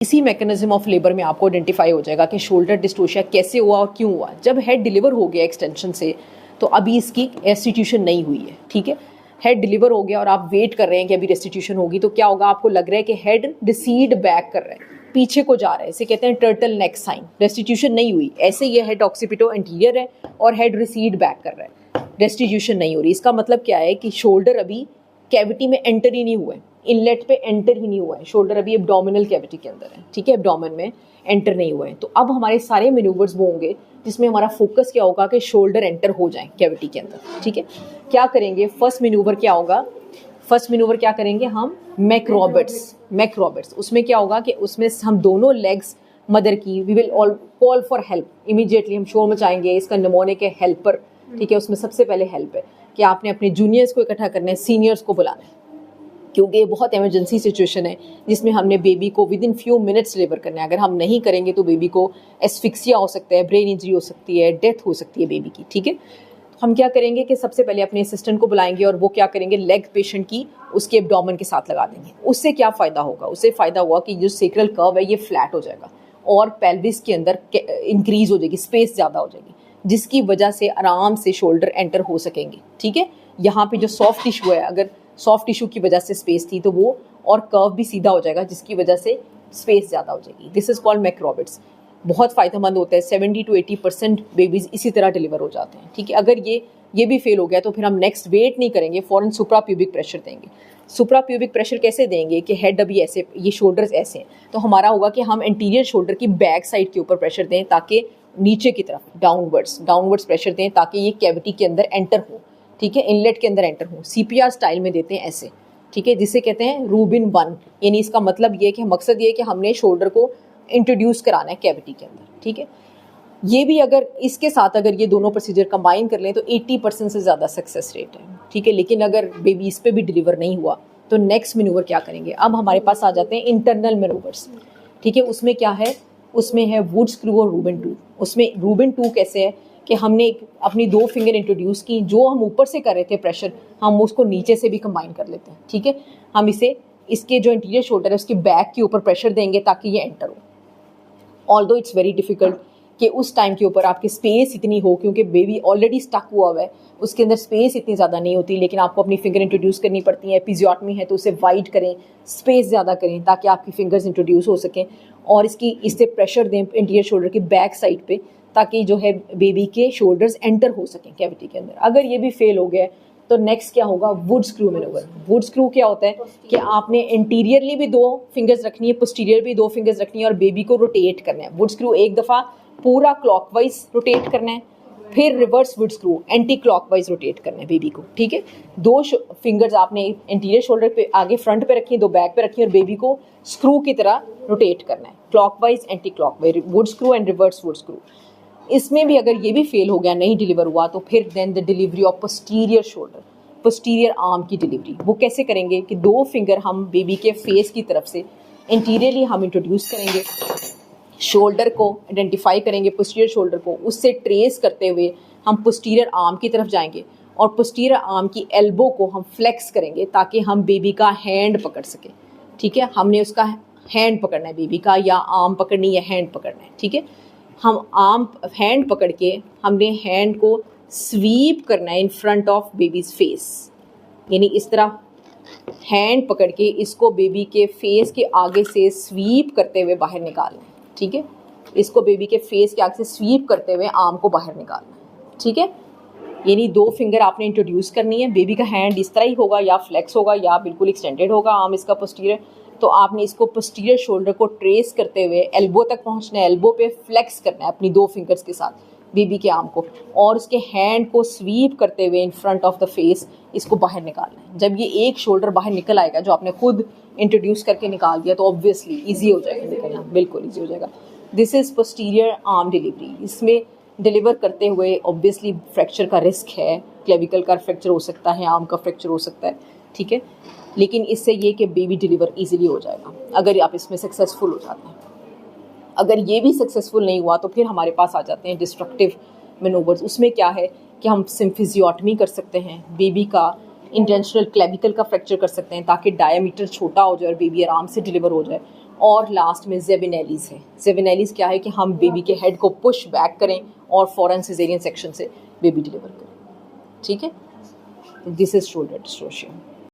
इसी mechanism of labour में आपको आइडेंटिफाई हो जाएगा कि शोल्डर डिस्टोशिया कैसे हुआ और क्यों हुआ। जब हेड डिलीवर हो गया एक्सटेंशन से तो अभी इसकी रेस्टिट्यूशन नहीं हुई है, ठीक है। हेड डिलीवर हो गया और आप वेट कर रहे हैं कि अभी रेस्टिट्यूशन होगी, तो क्या होगा, आपको लग रहा है कि हेड डिसीड बैक कर रहा है, पीछे को जा रहा है, इसे कहते हैं टर्टल नेक साइन। रेस्टिट्यूशन नहीं हुई, ऐसे ये हेड ऑक्सीपिटो एंटीरियर है और हेड रिसीड बैक कर रहा है, रेस्टिट्यूशन नहीं हो रही। इसका मतलब क्या है कि शोल्डर अभी कैविटी में एंटर ही नहीं हुआ है, इनलेट पे एंटर ही नहीं हुआ है, शोल्डर अभी एब्डोमिनल कैविटी के अंदर है, ठीक है, एब्डोमेन में एंटर नहीं हुआ है। तो अब हमारे सारे मैन्यूवर्स वो होंगे जिसमें हमारा फोकस क्या होगा कि शोल्डर एंटर हो जाए कैविटी के अंदर, ठीक है। क्या करेंगे, फर्स्ट मैन्यूवर क्या होगा, फर्स्ट मैन्यूवर क्या करेंगे हम, मैक रॉबर्ट्स। उसमें क्या होगा कि उसमें हम दोनों लेग्स मदर की, we will call for help immediately, हम शोर मचाएंगे इसका निमोनिक है हेल्पर, ठीक है। उसमें सबसे पहले हेल्प है कि आपने अपने जूनियर्स को इकट्ठा करना है, सीनियर्स को बुलाना है, क्योंकि ये बहुत इमरजेंसी सिचुएशन है जिसमें हमने बेबी को with in few minutes deliver करना है। अगर हम नहीं करेंगे तो बेबी को एस्फिक्सिया हो सकता है, ब्रेन इंजरी हो सकती है, डेथ हो सकती है बेबी की, ठीक है। हम क्या करेंगे कि सबसे पहले अपने असिस्टेंट को बुलाएंगे और वो क्या करेंगे, लेग पेशेंट की उसके एब्डोमेन के साथ लगा देंगे। उससे क्या फ़ायदा होगा, उससे फ़ायदा हुआ कि जो सेक्रल कर्व है ये फ्लैट हो जाएगा और पेल्विस के अंदर इंक्रीज हो जाएगी, स्पेस ज़्यादा हो जाएगी, जिसकी वजह से आराम से शोल्डर एंटर हो सकेंगे, ठीक है। यहाँ पे जो सॉफ्ट टिश्यू है, अगर सॉफ्ट टिश्यू की वजह से स्पेस थी तो वो और कर्व भी सीधा हो जाएगा, जिसकी वजह से स्पेस ज़्यादा हो जाएगी। This is called McRoberts. बहुत फ़ायदेमंद होता है, 70 to 80% बेबीज़ इसी तरह डिलीवर हो जाते हैं, ठीक है। अगर ये भी फेल हो गया तो फिर हम नेक्स्ट वेट नहीं करेंगे, फ़ौरन सुप्राप्यूबिक प्रेशर देंगे। सुप्राप्यूबिक प्रेशर कैसे देंगे कि हेड अभी ऐसे, ये शोल्डर्स ऐसे हैं, तो हमारा होगा कि हम इंटीरियर शोल्डर की बैक साइड के ऊपर प्रेशर दें, ताकि नीचे की तरफ डाउनवर्ड्स प्रेशर दें, ताकि ये कैविटी के अंदर एंटर हो, ठीक है, इनलेट के अंदर एंटर हो। CPR स्टाइल में देते हैं ऐसे, ठीक है, जिसे कहते हैं रूबिन 1। यानी इसका मतलब ये है कि मकसद ये है कि हमने शोल्डर को इंट्रोड्यूस कराना है कैविटी के अंदर, ठीक है। ये भी अगर इसके साथ अगर ये दोनों प्रोसीजर कंबाइन कर लें तो 80% से ज़्यादा सक्सेस रेट है, ठीक है। लेकिन अगर बेबी इस पर भी डिलीवर नहीं हुआ तो नेक्स्ट मैन्यूवर क्या करेंगे। अब हमारे पास आ जाते हैं इंटरनल मैन्यूवर्स, ठीक है। उसमें क्या है, उसमें है वुड स्क्रू और रूबिन 2। उसमें रूबिन 2 कैसे है कि हमने अपनी 2 फिंगर इंट्रोड्यूस की, जो हम ऊपर से कर रहे थे प्रेशर, हम उसको नीचे से भी कंबाइन कर लेते हैं, ठीक है। हम इसके जो इंटीरियर शोल्डर है उसके बैक के ऊपर प्रेशर देंगे ताकि ये एंटर हो। ऑल्दो इट्स वेरी डिफिकल्ट कि उस टाइम के ऊपर आपकी स्पेस इतनी हो, क्योंकि बेबी ऑलरेडी स्टक हुआ है, उसके अंदर स्पेस इतनी ज़्यादा नहीं होती, लेकिन आपको अपनी फिंगर इंट्रोड्यूस करनी पड़ती है। एपिजियोटमी है तो उसे वाइड करें, स्पेस ज़्यादा करें ताकि आपकी फिंगर्स इंट्रोड्यूस हो सकें, और इससे प्रेशर दें इंटीरियर शोल्डर की बैक साइड पे, ताकि जो है बेबी के शोल्डर्स एंटर हो सकें कैविटी के अंदर। अगर ये भी फेल हो गया तो नेक्स्ट क्या होगा, would screw manoeuvre. Would screw क्या होता है कि आपने इंटीरियरली भी 2 फिंगर्स रखनी है, पोस्टीरियर भी 2 फिंगर्स रखनी है, और बेबी को रोटेट करना है। वुड स्क्रू एक दफ़ा पूरा क्लॉकवाइज रोटेट करना है, फिर reverse would screw anti clockwise rotate करना है बेबी को, ठीक है। 2 फिंगर्स आपने इंटीरियर शोल्डर पे आगे फ्रंट पे रखी है, 2 बैक पे रखी है, और बेबी को स्क्रू की तरह रोटेट करना है, clockwise anti clockwise, would screw and reverse would screw. इसमें भी अगर ये भी फेल हो गया, नहीं डिलीवर हुआ, तो फिर then the delivery of posterior shoulder, posterior arm की डिलीवरी। वो कैसे करेंगे कि 2 फिंगर हम बेबी के फेस की तरफ से इंटीरियरली हम इंट्रोड्यूस करेंगे, शोल्डर को आइडेंटिफाई करेंगे, पोस्टीरियर शोल्डर को, उससे ट्रेस करते हुए हम पोस्टीरियर आर्म की तरफ जाएंगे, और पोस्टीरियर आर्म की एल्बो को हम फ्लेक्स करेंगे ताकि हम बेबी का हैंड पकड़ सकें, ठीक है। हमने उसका हैंड पकड़ना है बेबी का, या आर्म पकड़नी है, हैंड पकड़ना है, ठीक है। हम हैंड पकड़ के हमने हैंड को स्वीप करना है in front of babies face, यानी इस तरह हैंड पकड़ के इसको बेबी के फेस के आगे से स्वीप करते हुए बाहर निकालना है, ठीक है। इसको बेबी के फेस के आगे से स्वीप करते हुए आर्म को बाहर निकालना है, ठीक है। यानी 2 फिंगर आपने इंट्रोड्यूस करनी है, बेबी का हैंड इस तरह ही होगा, या फ्लेक्स होगा या बिल्कुल एक्सटेंडेड होगा आर्म इसका पोस्टीरियर। तो आपने इसको पोस्टीरियर शोल्डर को ट्रेस करते हुए एल्बो तक पहुंचना है, एल्बो पे फ्लेक्स करना है अपनी 2 फिंगर्स के साथ बेबी के आर्म को, और उसके हैंड को स्वीप करते हुए in front of the face इसको बाहर निकालना है। जब ये एक शोल्डर बाहर निकल आएगा, जो आपने खुद इंट्रोड्यूस करके निकाल दिया, तो ऑब्वियसली ईजी हो जाएगा निकलना, बिल्कुल ईजी हो जाएगा। This is posterior arm delivery. इसमें डिलीवर करते हुए ऑब्वियसली फ्रैक्चर का रिस्क है, क्लेविकल का फ्रैक्चर हो सकता है, आर्म का फ्रैक्चर हो सकता है, ठीक है। लेकिन इससे ये कि बेबी डिलीवर इजीली हो जाएगा अगर आप इसमें सक्सेसफुल हो जाते हैं। अगर ये भी सक्सेसफुल नहीं हुआ तो फिर हमारे पास आ जाते हैं डिस्ट्रक्टिव मैनूवर्स। उसमें क्या है कि हम सिम्फिजियोटमी कर सकते हैं, बेबी का इंटेंशनल क्लेविकल का फ्रैक्चर कर सकते हैं ताकि डायमीटर छोटा हो जाए और बेबी आराम से डिलीवर हो जाए। और लास्ट में जेविनेलिस है। जेविनेलिस क्या है कि हम बेबी के हेड को पुश बैक करें और फॉरन सिजेरियन सेक्शन से बेबी डिलीवर करें। ठीक है, दिस इज शोल्डर डिस्टॉर्शन।